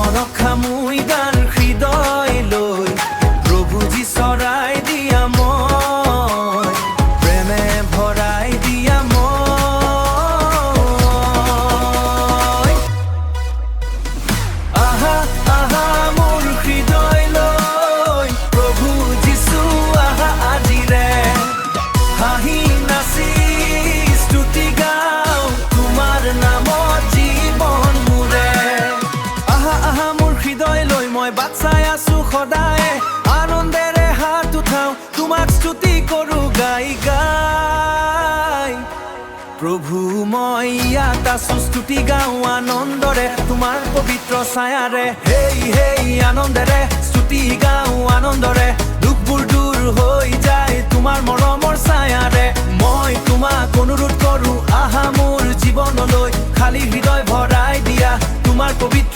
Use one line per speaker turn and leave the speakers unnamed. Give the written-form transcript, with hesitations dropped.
অনখা মুই গান হৃদয় লৈ প্ৰভুজী চৰাই দিয়া মই প্ৰেমে ভৰাই দিয়া মই আহা আহা মোৰ হৃদয় লৈ প্ৰভু যীশু আহা আজিৰে হাঁহি নাচি স্তুতি গাও তোমাৰ নামত জীৱন মোৰে আহা আহা মোৰ হৃদয় লৈ মই বাট চাই আছো সদায় আনন্দেৰে হাত উঠাও তোমাক স্তুতি কৰো গাই গাই প্ৰভু মই ইয়াত আছো স্তুতি গাও আনন্দৰে তোমাৰ পবিত্ৰ ছায়াৰে হেই হেই আনন্দেৰে স্তুতি গাও আনন্দৰে দুখবোৰ দূৰ হৈ যায় তোমাৰ মৰমৰ ছায়াৰে মই তোমাক অনুৰোধ কৰো আহা মোৰ জীৱনলৈ খালী হৃদয় ভৰাই দিয়া তোমাৰ পবিত্ৰ